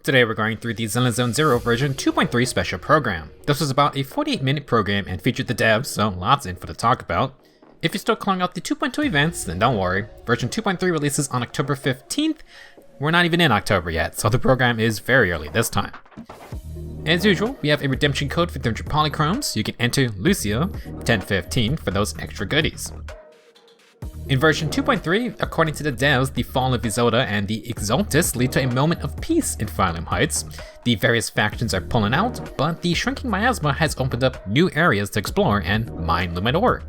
Today we're going through the Zenless Zone Zero version 2.3 special program. This was about a 48-minute program and featured the devs, so lots of info to talk about. If you're still calling out the 2.2 events, then don't worry. Version 2.3 releases on October 15th. We're not even in October yet, so the program is very early this time. As usual, we have a redemption code for 300 polychromes. You can enter Lucia 1015 for those extra goodies. In version 2.3, according to the devs, the fall of Isolde and the Exaltus lead to a moment of peace in Phylum Heights. The various factions are pulling out, but the shrinking miasma has opened up new areas to explore and mine Lumen ore.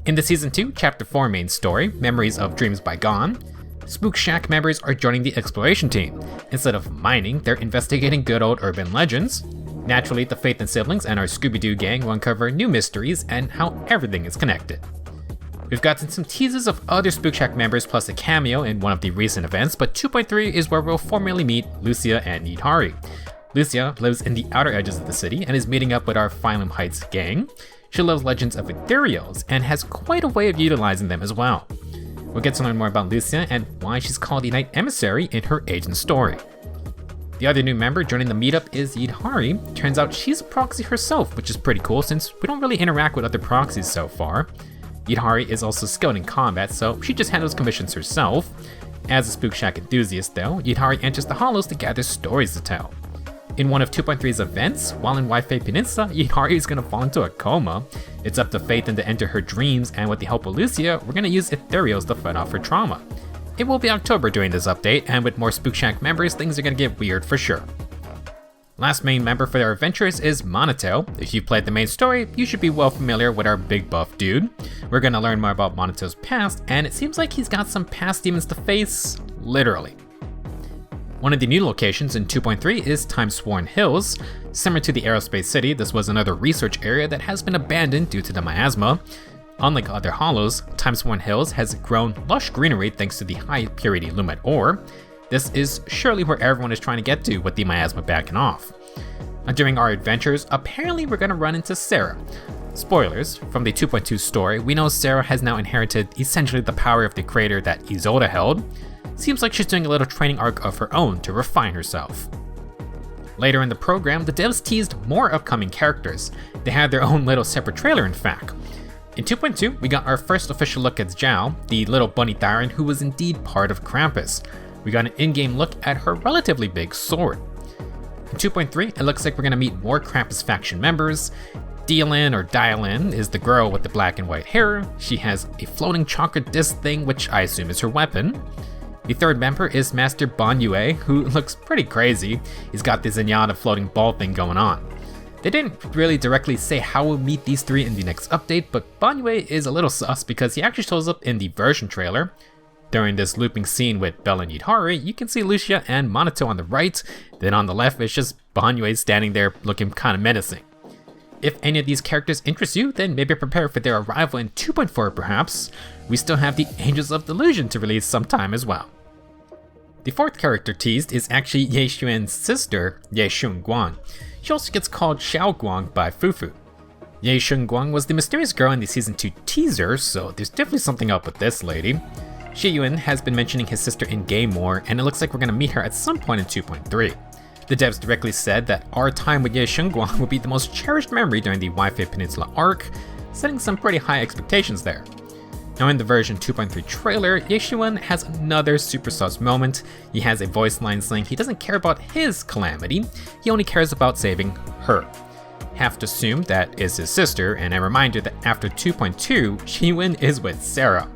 In the Season 2, Chapter 4 main story, Memories of Dreams Bygone, Spook Shack members are joining the exploration team. Instead of mining, they're investigating good old urban legends. Naturally, the Faith and siblings and our Scooby-Doo gang will uncover new mysteries and how everything is connected. We've gotten some teasers of other Spook Shack members plus a cameo in one of the recent events, but 2.3 is where we'll formally meet Lucia and Yidhari. Lucia lives in the outer edges of the city and is meeting up with our Phylum Heights gang. She loves legends of ethereals and has quite a way of utilizing them as well. We'll get to learn more about Lucia and why she's called the Night Emissary in her agent story. The other new member joining the meetup is Yidhari. Turns out she's a proxy herself, which is pretty cool since we don't really interact with other proxies so far. Yidhari is also skilled in combat, so she just handles commissions herself. As a Spook Shack enthusiast though, Yidhari enters the Hollows to gather stories to tell. In one of 2.3's events, while in Wi-Fi Peninsula, Yidhari is going to fall into a coma. It's up to Phaethon to enter her dreams, and with the help of Lucia, we're going to use ethereals to fight off her trauma. It will be October during this update, and with more Spook Shack members, things are going to get weird for sure. Last main member for our adventures is Manato. If you've played the main story, you should be well familiar with our big buff dude. We're going to learn more about Manato's past, and it seems like he's got some past demons to face, literally. One of the new locations in 2.3 is Timesworn Hills. Similar to the Aerospace City, this was another research area that has been abandoned due to the miasma. Unlike other hollows, Timesworn Hills has grown lush greenery thanks to the high purity Lumen ore. This is surely where everyone is trying to get to with the miasma backing off. During our adventures, apparently we're going to run into Sarah. Spoilers, from the 2.2 story, we know Sarah has now inherited essentially the power of the creator that Isolde held. Seems like she's doing a little training arc of her own to refine herself. Later in the program, the devs teased more upcoming characters. They had their own little separate trailer in fact. In 2.2, we got our first official look at Zhao, the little bunny Thyran who was indeed part of Krampus. We got an in-game look at her relatively big sword. In 2.3, it looks like we're going to meet more Krampus faction members. Dialin or Dialin is the girl with the black and white hair. She has a floating chocolate disc thing, which I assume is her weapon. The third member is Master Bon Yue, who looks pretty crazy. He's got this Zenyatta floating ball thing going on. They didn't really directly say how we'll meet these three in the next update, but Bon Yue is a little sus because he actually shows up in the version trailer. During this looping scene with Belle and Yidhari, you can see Lucia and Manato on the right, then on the left it's just Bon Yue standing there looking kind of menacing. If any of these characters interest you, then maybe prepare for their arrival in 2.4 perhaps. We still have the Angels of Delusion to release sometime as well. The fourth character teased is actually Ye Xuan's sister, Ye Shunguang. She also gets called Xiaoguang by Fufu. Ye Shunguang was the mysterious girl in the Season 2 teaser, so there's definitely something up with this lady. Shiyuan has been mentioning his sister in game more, and it looks like we're going to meet her at some point in 2.3. The devs directly said that our time with Ye Shunguang will be the most cherished memory during the Wi-Fi Peninsula arc, setting some pretty high expectations there. Now in the version 2.3 trailer, Ye Xuan has another super sus moment. He has a voice line saying he doesn't care about his calamity, he only cares about saving her. Have to assume that is his sister, and a reminder that after 2.2, Shiyuan is with Sarah.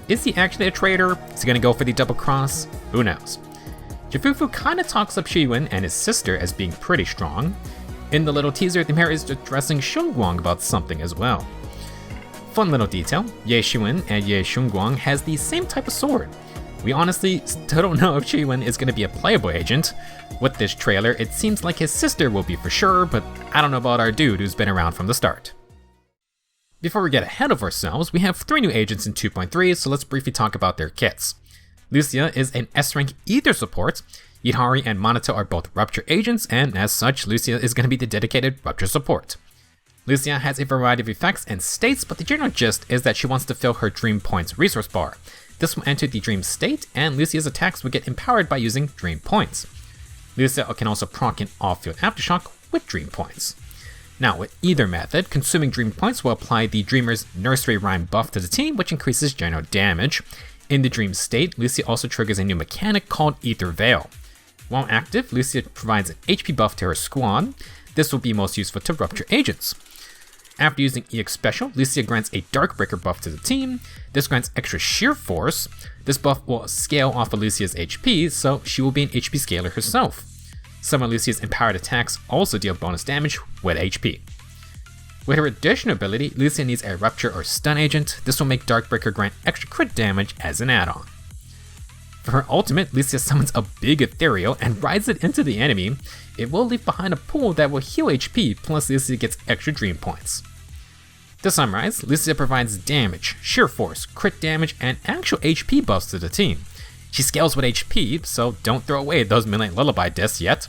Is he actually a traitor? Is he gonna go for the double cross? Who knows? Jifufu kinda talks up Shiyuan and his sister as being pretty strong. In the little teaser, the mayor is addressing Shunguang about something as well. Fun little detail, Ye Xuan and Ye Shunguang has the same type of sword. We honestly still don't know if Shiyuan is gonna be a playable agent. With this trailer, it seems like his sister will be for sure, but I don't know about our dude who's been around from the start. Before we get ahead of ourselves, we have 3 new agents in 2.3, so let's briefly talk about their kits. Lucia is an S-rank Ether support. Yidhari and Manato are both Rupture agents, and as such, Lucia is going to be the dedicated Rupture support. Lucia has a variety of effects and states, but the general gist is that she wants to fill her Dream Points resource bar. This will enter the Dream state, and Lucia's attacks will get empowered by using Dream Points. Lucia can also proc an off-field aftershock with Dream Points. Now, with either method, consuming Dream Points will apply the Dreamer's Nursery Rhyme buff to the team, which increases general damage. In the Dream state, Lucia also triggers a new mechanic called Ether Veil. While active, Lucia provides an HP buff to her squad. This will be most useful to Rupture Agents. After using EX Special, Lucia grants a Darkbreaker buff to the team. This grants extra Sheer Force. This buff will scale off of Lucia's HP, so she will be an HP scaler herself. Some of Lucia's empowered attacks also deal bonus damage with HP. With her additional ability, Lucia needs a Rupture or Stun Agent. This will make Darkbreaker grant extra crit damage as an add-on. For her ultimate, Lucia summons a big ethereal and rides it into the enemy. It will leave behind a pool that will heal HP, plus Lucia gets extra Dream Points. To summarize, Lucia provides damage, sheer force, crit damage, and actual HP buffs to the team. She scales with HP, so don't throw away those Midnight Lullaby discs yet.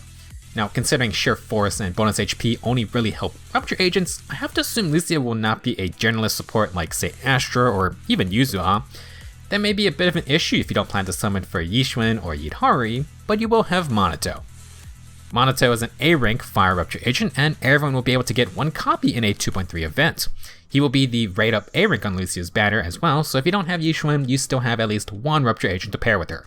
Now, considering sheer force and bonus HP only really help Rupture Agents, I have to assume Lucia will not be a generalist support like, say, Astra or even Yuzua. That may be a bit of an issue if you don't plan to summon for Yishuan or Yidhari, but you will have Manato. Manato is an A-rank Fire Rupture Agent, and everyone will be able to get one copy in a 2.3 event. He will be the rate-up A-rank on Lucia's banner as well, so if you don't have Yishuan, you still have at least one Rupture Agent to pair with her.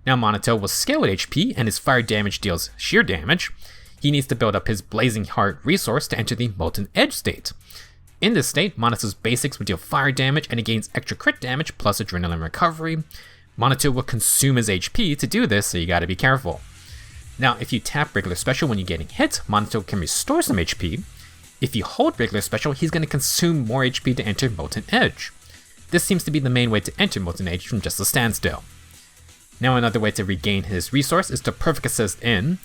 Now Manato will scale with HP, and his fire damage deals sheer damage. He needs to build up his Blazing Heart resource to enter the Molten Edge state. In this state, Manato's basics will deal fire damage, and he gains extra crit damage plus adrenaline recovery. Manato will consume his HP to do this, so you gotta be careful. Now, if you tap regular special when you're getting hit, Manato can restore some HP. If you hold regular special, he's going to consume more HP to enter Molten Edge. This seems to be the main way to enter Molten Edge from just a standstill. Now another way to regain his resource is to Perfect Assist in.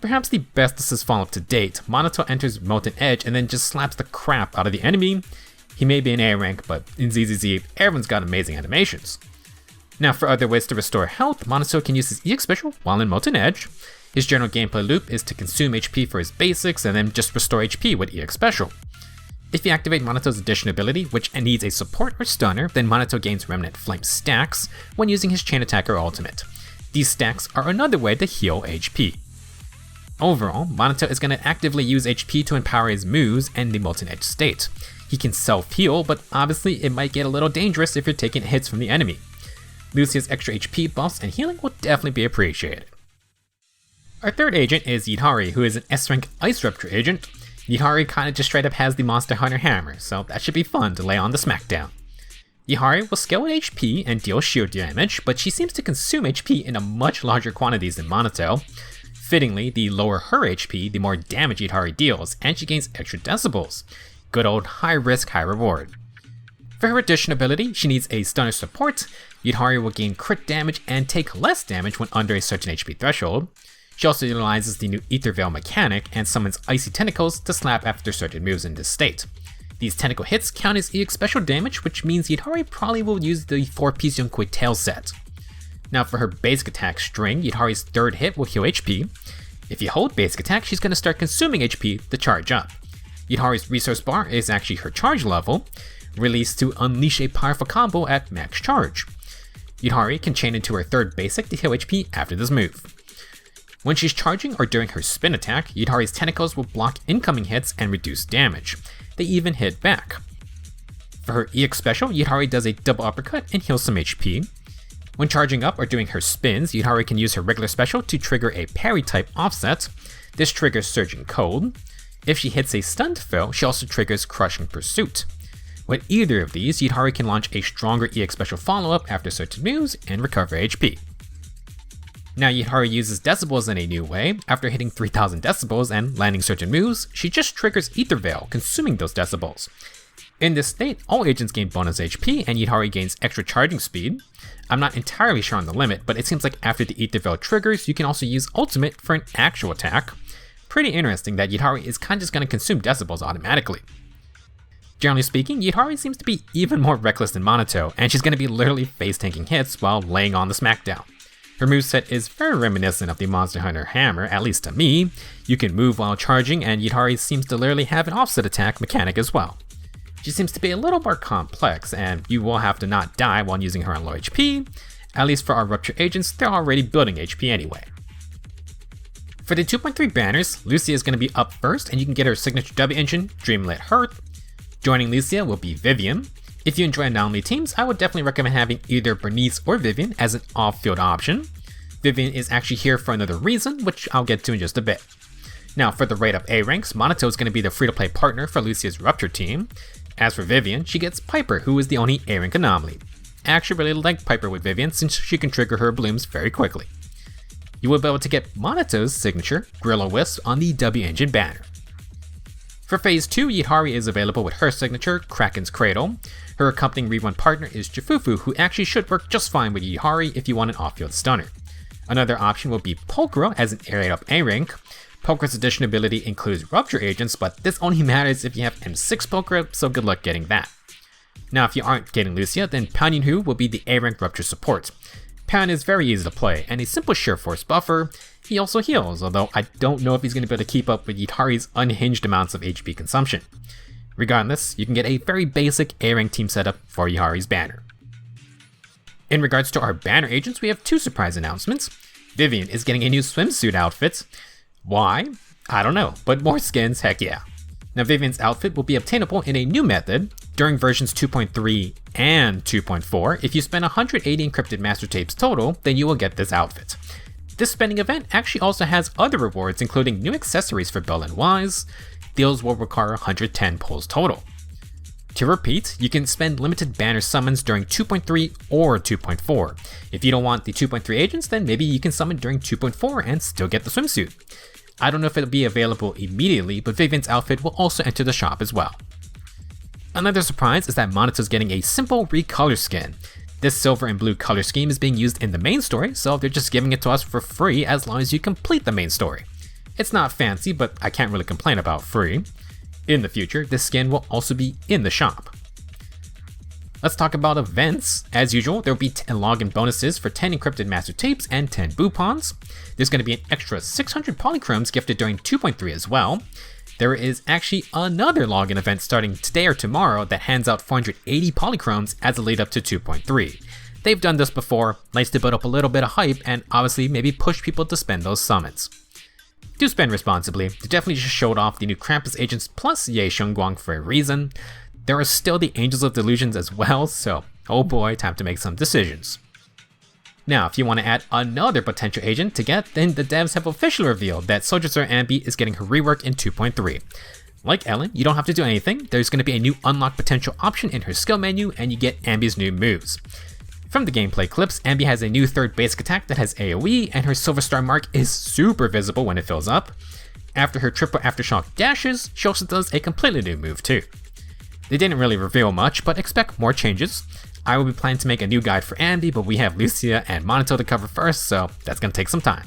Perhaps the best assist follow-up to date, Manato enters Molten Edge and then just slaps the crap out of the enemy. He may be an A rank, but in ZZZ, everyone's got amazing animations. Now for other ways to restore health, Manato can use his EX Special while in Molten Edge. His general gameplay loop is to consume HP for his basics and then just restore HP with EX Special. If you activate Manato's addition ability, which needs a support or stunner, then Manato gains Remnant Flame stacks when using his Chain Attacker ultimate. These stacks are another way to heal HP. Overall, Manato is going to actively use HP to empower his moves and the Molten Edge state. He can self-heal, but obviously it might get a little dangerous if you're taking hits from the enemy. Lucia's extra HP buffs and healing will definitely be appreciated. Our third agent is Yidhari, who is an S-rank Ice Rupture agent. Yidhari kinda just straight up has the Monster Hunter hammer, so that should be fun to lay on the smackdown. Yidhari will scale with HP and deal sheer damage, but she seems to consume HP in a much larger quantities than Manato. Fittingly, the lower her HP, the more damage Yidhari deals, and she gains extra decibels. Good old high risk, high reward. For her addition ability, she needs a stunner support. Yidhari will gain crit damage and take less damage when under a certain HP threshold. She also utilizes the new Ether Veil mechanic and summons Icy Tentacles to slap after certain moves in this state. These tentacle hits count as EX special damage, which means Yidhari probably will use the 4-piece Yunqui tail set. Now for her basic attack string, Yidhari's third hit will heal HP. If you hold basic attack, she's going to start consuming HP to charge up. Yidhari's resource bar is actually her charge level, released to unleash a powerful combo at max charge. Yidhari can chain into her third basic to heal HP after this move. When she's charging or during her spin attack, Yidhari's tentacles will block incoming hits and reduce damage. They even hit back. For her EX special, Yidhari does a double uppercut and heals some HP. When charging up or doing her spins, Yidhari can use her regular special to trigger a parry type offset. This triggers Surging Cold. If she hits a stunned foe, she also triggers Crushing Pursuit. With either of these, Yidhari can launch a stronger EX special follow-up after certain moves and recover HP. Now Yidhari uses decibels in a new way. After hitting 3000 decibels and landing certain moves, she just triggers Ether Veil, consuming those decibels. In this state, all agents gain bonus HP and Yidhari gains extra charging speed. I'm not entirely sure on the limit, but it seems like after the Ether Veil triggers, you can also use ultimate for an actual attack. Pretty interesting that Yidhari is kinda just gonna consume decibels automatically. Generally speaking, Yidhari seems to be even more reckless than Manato, and she's gonna be literally face-tanking hits while laying on the smackdown. Her moveset is very reminiscent of the Monster Hunter hammer, at least to me. You can move while charging, and Yidhari seems to literally have an offset attack mechanic as well. She seems to be a little more complex, and you will have to not die while using her on low HP. At least for our Rupture agents, they're already building HP anyway. For the 2.3 banners, Lucia is going to be up first, and you can get her signature W engine, Dreamlit Heart. Joining Lucia will be Vivian. If you enjoy anomaly teams, I would definitely recommend having either Bernice or Vivian as an off-field option. Vivian is actually here for another reason, which I'll get to in just a bit. Now for the rate of A ranks, Manato is going to be the free-to-play partner for Lucia's Rupture team. As for Vivian, she gets Piper, who is the only A rank anomaly. I actually really like Piper with Vivian since she can trigger her blooms very quickly. You will be able to get Manato's signature, Gorilla Wisp, on the W engine banner. For Phase 2, Yidhari is available with her signature, Kraken's Cradle. Her accompanying rerun partner is Jafufu, who actually should work just fine with Yidhari if you want an off-field stunner. Another option will be Pulchra as an area up A rank. Pulchra's addition ability includes Rupture agents, but this only matters if you have M6 Pulchra, so good luck getting that. Now if you aren't getting Lucia, then Panyu will be the A rank Rupture support. Pan is very easy to play, and a simple sheer force buffer. He also heals, although I don't know if he's going to be able to keep up with Yidhari's unhinged amounts of HP consumption. Regardless, you can get a very basic A rank team setup for Yidhari's banner. In regards to our banner agents, we have two surprise announcements. Vivian is getting a new swimsuit outfit. Why? I don't know, but more skins, heck yeah. Now Vivian's outfit will be obtainable in a new method during versions 2.3 and 2.4. If you spend 180 encrypted master tapes total, then you will get this outfit. This spending event actually also has other rewards, including new accessories for Belle and Wise. Deals will require 110 pulls total. To repeat, you can spend limited banner summons during 2.3 or 2.4. If you don't want the 2.3 agents, then maybe you can summon during 2.4 and still get the swimsuit. I don't know if it'll be available immediately, but Vivian's outfit will also enter the shop as well. Another surprise is that Manato's getting a simple recolor skin. This silver and blue color scheme is being used in the main story, so they're just giving it to us for free as long as you complete the main story. It's not fancy, but I can't really complain about free. In the future, this skin will also be in the shop. Let's talk about events. As usual, there will be 10 login bonuses for 10 encrypted master tapes and 10 boopons. There's going to be an extra 600 polychromes gifted during 2.3 as well. There is actually another login event starting today or tomorrow that hands out 480 polychromes as a lead up to 2.3. They've done this before, nice to build up a little bit of hype and obviously maybe push people to spend those summons. Do spend responsibly. They definitely just showed off the new Krampus agents plus yay Shunguang for a reason. There are still the Angels of Delusions as well, so oh boy, time to make some decisions. Now, if you want to add another potential agent to get, then the devs have officially revealed that Soldier Sir Ambi is getting her rework in 2.3. Like Ellen, you don't have to do anything. There's going to be a new unlock potential option in her skill menu, and you get Ambi's new moves. From the gameplay clips, Ambi has a new third basic attack that has AoE, and her Silver Star mark is super visible when it fills up. After her triple aftershock dashes, she also does a completely new move too. They didn't really reveal much, but expect more changes. I will be planning to make a new guide for Ambi, but we have Lucia and Manato to cover first, so that's going to take some time.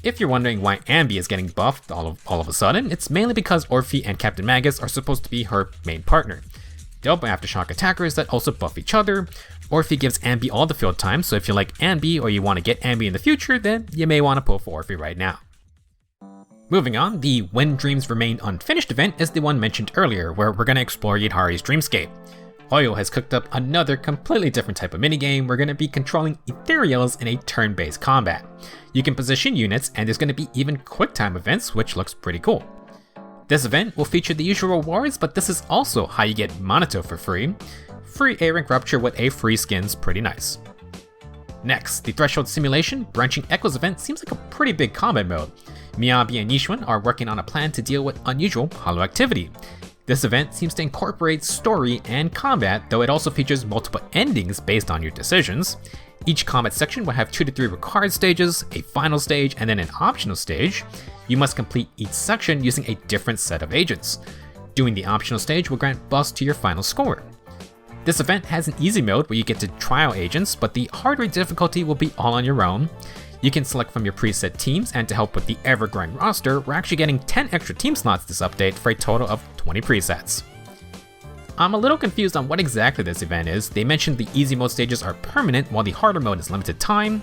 If you're wondering why Ambi is getting buffed all of a sudden, it's mainly because Orphe and Captain Magus are supposed to be her main partner. They'll be aftershock attackers that also buff each other. Orphe gives Ambi all the field time, so if you like Ambi or you want to get Ambi in the future, then you may want to pull for Orphe right now. Moving on, the When Dreams Remain Unfinished event is the one mentioned earlier, where we're going to explore Yidhari's dreamscape. Hoyo has cooked up another completely different type of minigame. We're going to be controlling ethereals in a turn-based combat. You can position units, and there's going to be even quick time events, which looks pretty cool. This event will feature the usual rewards, but this is also how you get Manato for free. Free A-rank Rupture with a free skin's pretty nice. Next, the Threshold Simulation Branching Echoes event seems like a pretty big combat mode. Miyabi and Yishuan are working on a plan to deal with unusual holo activity. This event seems to incorporate story and combat, though it also features multiple endings based on your decisions. Each combat section will have 2 to 3 required stages, a final stage, and then an optional stage. You must complete each section using a different set of agents. Doing the optional stage will grant buffs to your final score. This event has an easy mode where you get to trial agents, but the hard rate difficulty will be all on your own. You can select from your preset teams, and to help with the ever-growing roster, we're actually getting 10 extra team slots this update for a total of 20 presets. I'm a little confused on what exactly this event is. They mentioned the easy mode stages are permanent while the harder mode is limited time.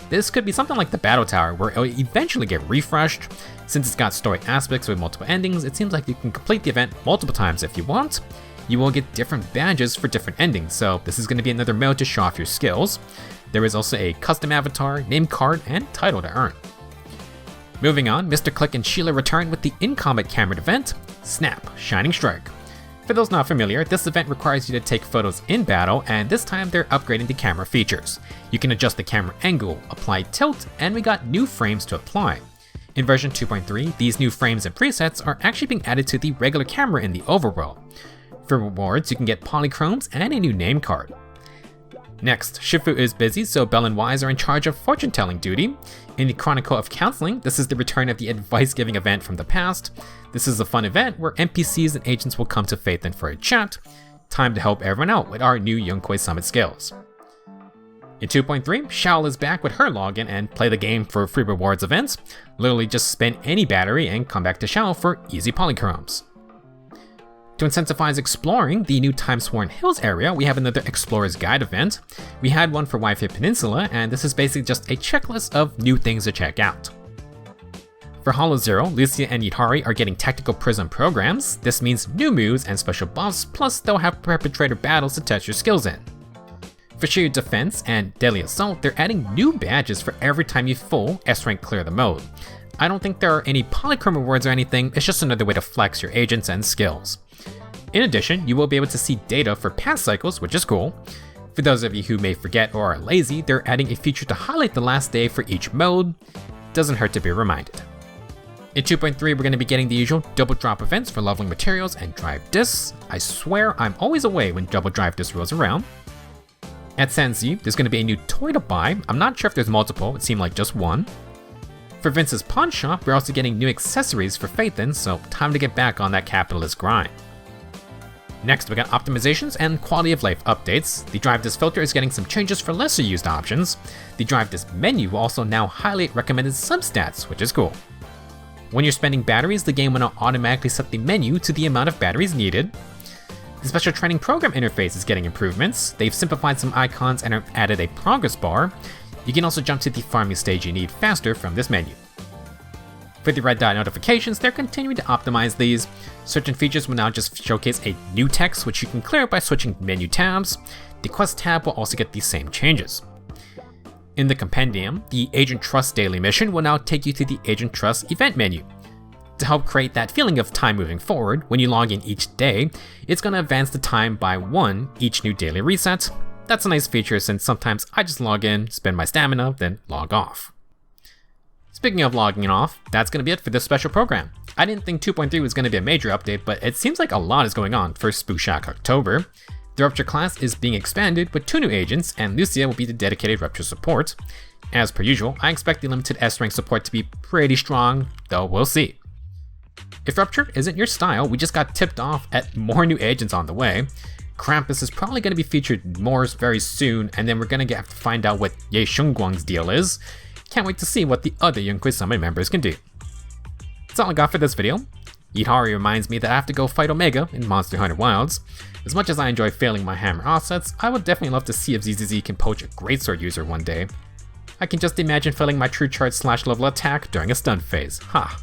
This could be something like the Battle Tower where it'll eventually get refreshed. Since it's got story aspects with multiple endings, it seems like you can complete the event multiple times if you want. You will get different badges for different endings, so this is going to be another mode to show off your skills. There is also a custom avatar, name card, and title to earn. Moving on, Mr. Click and Sheila return with the in-combat camera event, Snap Shining Strike. For those not familiar, this event requires you to take photos in battle, and this time they're upgrading the camera features. You can adjust the camera angle, apply tilt, and we got new frames to apply. In version 2.3, these new frames and presets are actually being added to the regular camera in the overworld. For rewards, you can get polychromes and a new name card. Next, Shifu is busy, so Belle and Wise are in charge of fortune-telling duty. In the Chronicle of Counseling, this is the return of the advice-giving event from the past. This is a fun event where NPCs and agents will come to Phaethon for a chat. Time to help everyone out with our new Yunkai Summit skills. In 2.3, Xiao is back with her login and play the game for free rewards events. Literally just spend any battery and come back to Xiao for easy polychromes. To incentivize exploring the new Time-Sworn Hills area, we have another Explorer's Guide event. We had one for Wi-Fi Peninsula, and this is basically just a checklist of new things to check out. For Hollow Zero, Lucia and Yidhari are getting tactical prism programs. This means new moves and special buffs, plus they'll have perpetrator battles to test your skills in. For Sheer Defense and Deadly Assault, they're adding new badges for every time you full S-rank clear the mode. I don't think there are any polychrome rewards or anything, it's just another way to flex your agents and skills. In addition, you will be able to see data for past cycles, which is cool. For those of you who may forget or are lazy, they're adding a feature to highlight the last day for each mode. Doesn't hurt to be reminded. In 2.3, we're going to be getting the usual double drop events for leveling materials and drive discs. I swear I'm always away when double drive disc rolls around. At Sanzi, there's going to be a new toy to buy. I'm not sure if there's multiple, it seemed like just one. For Vince's pawn shop, we're also getting new accessories for Phaethon, so time to get back on that capitalist grind. Next, we got optimizations and quality of life updates. The drive disk filter is getting some changes for lesser used options. The drive disk menu will also now highlight recommended substats, which is cool. When you're spending batteries, the game will now automatically set the menu to the amount of batteries needed. The special training program interface is getting improvements. They've simplified some icons and have added a progress bar. You can also jump to the farming stage you need faster from this menu. For the red dot notifications, they're continuing to optimize these. Certain features will now just showcase a new text, which you can clear by switching menu tabs. The quest tab will also get these same changes. In the compendium, the Agent Trust daily mission will now take you to the Agent Trust event menu. To help create that feeling of time moving forward, when you log in each day, it's going to advance the time by 1 each new daily reset. That's a nice feature since sometimes I just log in, spend my stamina, then log off. Speaking of logging off, that's going to be it for this special program. I didn't think 2.3 was going to be a major update, but it seems like a lot is going on for Spook Shack October. The Rupture class is being expanded with 2 new agents, and Lucia will be the dedicated Rupture support. As per usual, I expect the limited S-rank support to be pretty strong, though we'll see. If Rupture isn't your style, we just got tipped off at more new agents on the way. Krampus is probably going to be featured more very soon, and then we're going to have to find out what Ye Shunguang's deal is. Can't wait to see what the other Yunkai Summit members can do. That's all I got for this video. Yidhari reminds me that I have to go fight Omega in Monster Hunter Wilds. As much as I enjoy failing my hammer offsets, I would definitely love to see if ZZZ can poach a greatsword user one day. I can just imagine failing my true charge / level attack during a stun phase, ha.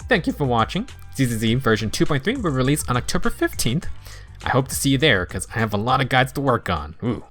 Thank you for watching. ZZZ version 2.3 will release on October 15th. I hope to see you there, because I have a lot of guides to work on. Ooh.